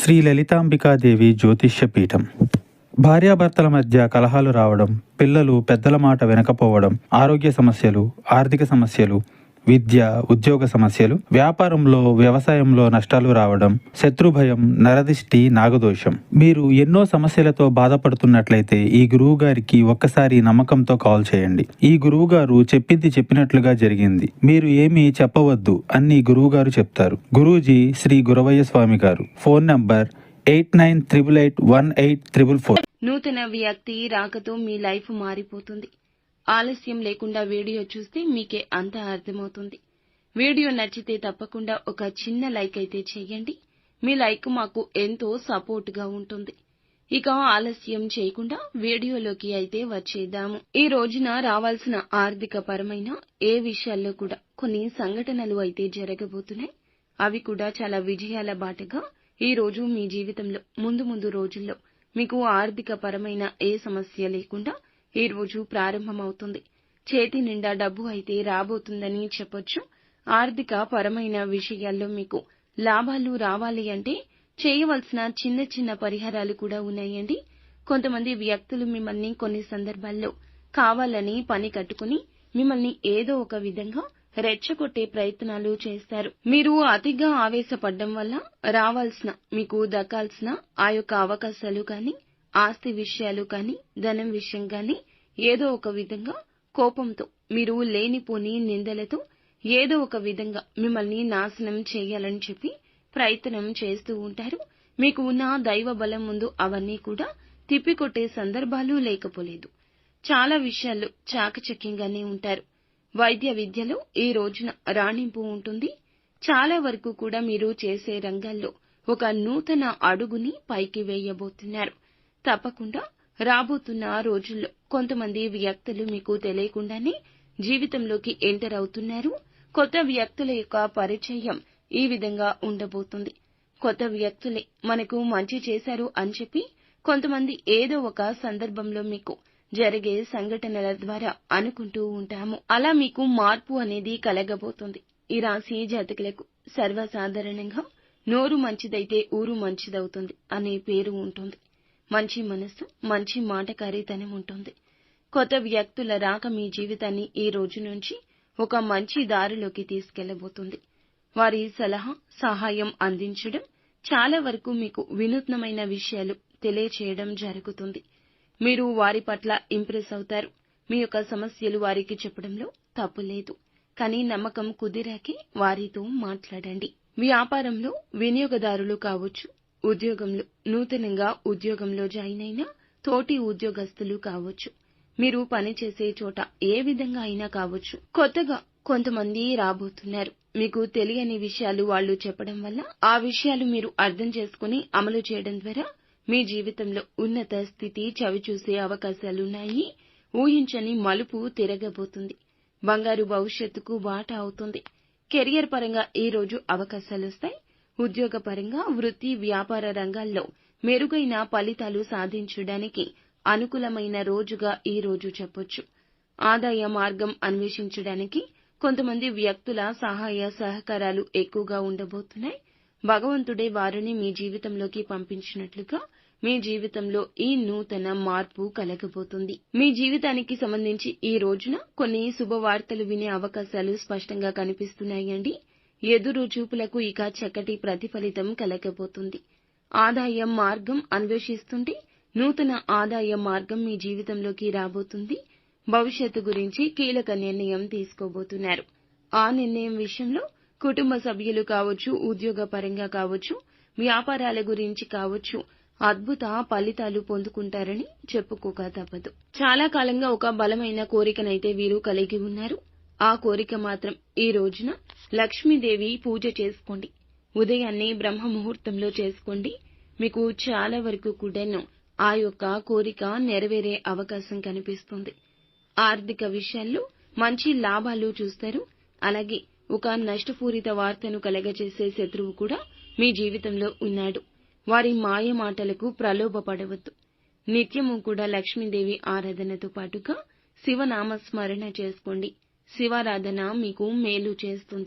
శ్రీ లలితాంబికాదేవి జ్యోతిష్య పీఠం. భార్యాభర్తల మధ్య కలహాలు రావడం, పిల్లలు పెద్దల మాట వినకపోవడం, ఆరోగ్య సమస్యలు, ఆర్థిక సమస్యలు, విద్య, ఉద్యోగ సమస్యలు, వ్యాపారంలో, వ్యవసాయంలో నష్టాలు రావడం, శత్రుభయం, నరదిష్టి, నాగదోషం. మీరు ఎన్నో సమస్యలతో బాధపడుతున్నట్లయితే ఈ గురువు గారికి ఒక్కసారి నమ్మకంతో కాల్ చేయండి. ఈ గురువు గారు చెప్పింది చెప్పినట్లుగా జరిగింది. మీరు ఏమీ చెప్పవద్దు అన్ని గురువుగారు చెప్తారు. గురూజీ శ్రీ గురవయ్య స్వామి గారు. Phone number 89881844. నూతన వ్యక్తి రాకతో మీ లైఫ్ మారిపోతుంది. ఆలస్యం లేకుండా వీడియో చూస్తే మీకే అంతా అర్థమవుతుంది. వీడియో నచ్చితే తప్పకుండా ఒక చిన్న లైక్ అయితే చేయండి. మీ లైక్ మాకు ఎంతో సపోర్ట్ గా ఉంటుంది. ఇక ఆలస్యం చేయకుండా వీడియోలోకి అయితే వచ్చేద్దాము. ఈ రోజున రావాల్సిన ఆర్థిక పరమైన ఏ విషయాల్లో కూడా కొన్ని సంఘటనలు అయితే జరగబోతున్నాయి. అవి కూడా చాలా విజయాల బాటగా ఈ రోజు మీ జీవితంలో ముందు రోజుల్లో మీకు ఆర్థిక పరమైన ఏ సమస్య లేకుండా ఈ రోజు ప్రారంభమవుతుంది. చేతి నిండా డబ్బు అయితే రాబోతుందని చెప్పొచ్చు. ఆర్థిక పరమైన విషయాల్లో మీకు లాభాలు రావాలి అంటే చేయవలసిన చిన్న పరిహారాలు కూడా ఉన్నాయండి. కొంతమంది వ్యక్తులు మిమ్మల్ని కొన్ని సందర్భాల్లో కావాలని పని కట్టుకుని మిమ్మల్ని ఏదో ఒక విధంగా రెచ్చగొట్టే ప్రయత్నాలు చేస్తారు. మీరు అతిగా ఆవేశపడ్డం వల్ల రావాల్సిన, మీకు దక్కాల్సిన ఆ యొక్క అవకాశాలు కానీ, ఆస్తి విషయాలు కానీ, ధనం విషయం కానీ ఏదో ఒక విధంగా కోపంతో, మీరు లేనిపోని నిందలతో ఏదో ఒక విధంగా మిమ్మల్ని నాశనం చేయాలని చెప్పి ప్రయత్నం చేస్తూ ఉంటారు. మీకు ఉన్న దైవ బలం ముందు అవన్నీ కూడా తిప్పికొట్టే సందర్భాలు లేకపోలేదు. చాలా విషయాల్లో చాకచక్యంగానే ఉంటారు. వైద్య విద్యలో ఈ రోజున రాణింపు ఉంటుంది. చాలా వరకు కూడా మీరు చేసే రంగాల్లో ఒక నూతన అడుగుని పైకి వేయబోతున్నారు. తప్పకుండా రాబోతున్న రోజుల్లో కొంతమంది వ్యక్తులు మీకు తెలియకుండానే జీవితంలోకి ఎంటర్ అవుతున్నారు. కొత్త వ్యక్తుల యొక్క పరిచయం ఈ విధంగా ఉండబోతుంది. కొత్త వ్యక్తులే మనకు మంచి చేశారు అని చెప్పి కొంతమంది ఏదో ఒక సందర్భంలో మీకు జరిగే సంఘటనల ద్వారా అనుకుంటూ ఉంటాము. అలా మీకు మార్పు అనేది కలగబోతుంది. ఈ రాశి జాతకులకు సర్వసాధారణంగా నోరు మంచిదైతే ఊరు మంచిదవుతుంది అనే పేరు ఉంటుంది. మంచి మనస్సు, మంచి మాటకారితనం ఉంటుంది. కొత్త వ్యక్తుల రాక మీ జీవితాన్ని ఈ రోజు నుంచి ఒక మంచి దారిలోకి తీసుకెళ్లబోతుంది. వారి సలహా, సహాయం అందించడం, చాలా వరకు మీకు వినూత్నమైన విషయాలు తెలియచేయడం జరుగుతుంది. మీరు వారి పట్ల ఇంప్రెస్ అవుతారు. మీ యొక్క సమస్యలు వారికి చెప్పడంలో తప్పు లేదు. కానీ నమ్మకం కుదిరాకే వారితో మాట్లాడండి. వ్యాపారంలో వినియోగదారులు కావచ్చు, ఉద్యోగంలో నూతనంగా ఉద్యోగంలో జాయిన్ అయిన తోటి ఉద్యోగస్తులు కావచ్చు, మీరు పనిచేసే చోట ఏ విధంగా అయినా కావచ్చు, కొత్తగా కొంతమంది రాబోతున్నారు. మీకు తెలియని విషయాలు వాళ్ళు చెప్పడం వల్ల ఆ విషయాలు మీరు అర్థం చేసుకుని అమలు చేయడం ద్వారా మీ జీవితంలో ఉన్నత స్థితి చవిచూసే అవకాశాలున్నాయి. ఊహించని మలుపు తిరగబోతుంది. బంగారు భవిష్యత్తుకు బాట అవుతుంది. కెరియర్ పరంగా ఈ రోజు అవకాశాలొస్తాయి. ఉద్యోగ పరంగా వృత్తి, వ్యాపార రంగాల్లో మెరుగైన ఫలితాలు సాధించడానికి అనుకూలమైన రోజుగా ఈ రోజు చెప్పొచ్చు. ఆదాయ మార్గం అన్వేషించడానికి కొంతమంది వ్యక్తుల సహాయ సహకారాలు ఎక్కువగా ఉండబోతున్నాయి. భగవంతుడే వారిని మీ జీవితంలోకి పంపించినట్లుగా మీ జీవితంలో ఈ నూతన మార్పు కలగబోతుంది. మీ జీవితానికి సంబంధించి ఈ రోజున కొన్ని శుభవార్తలు వినే అవకాశాలు స్పష్టంగా కనిపిస్తున్నాయండి. ఎదురు చూపులకు ఇక చక్కటి ప్రతిఫలితం కలగబోతుంది. ఆదాయం మార్గం అన్వేషిస్తుంటే నూతన ఆదాయ మార్గం మీ జీవితంలోకి రాబోతుంది. భవిష్యత్తు గురించి కీలక నిర్ణయం తీసుకోబోతున్నారు. ఆ నిర్ణయం విషయంలో కుటుంబ సభ్యులు కావచ్చు, ఉద్యోగ పరంగా కావచ్చు, వ్యాపారాల గురించి కావచ్చు, అద్భుత ఫలితాలు పొందుకుంటారని చెప్పుకోక తప్పదు. చాలా కాలంగా ఒక బలమైన కోరికనైతే వీరు కలిగి ఉన్నారు. ఆ కోరిక మాత్రం ఈ రోజున లక్ష్మీదేవి పూజ చేసుకోండి. ఉదయాన్నే బ్రహ్మ ముహూర్తంలో చేసుకోండి. మీకు చాలా వరకు కూడాను ఆ యొక్క కోరిక నెరవేరే అవకాశం కనిపిస్తుంది. ఆర్థిక విషయాల్లో మంచి లాభాలు చూస్తారు. అలాగే ఒక నష్టపూరిత వార్తను కలగజేసే శత్రువు కూడా మీ జీవితంలో ఉన్నాడు. వారి మాయ మాటలకు ప్రలోభపడవద్దు. నిత్యము కూడా లక్ష్మీదేవి ఆరాధనతో పాటుగా శివనామస్మరణ చేసుకోండి. శివారాధన మీకు మేలు చేస్తుంది.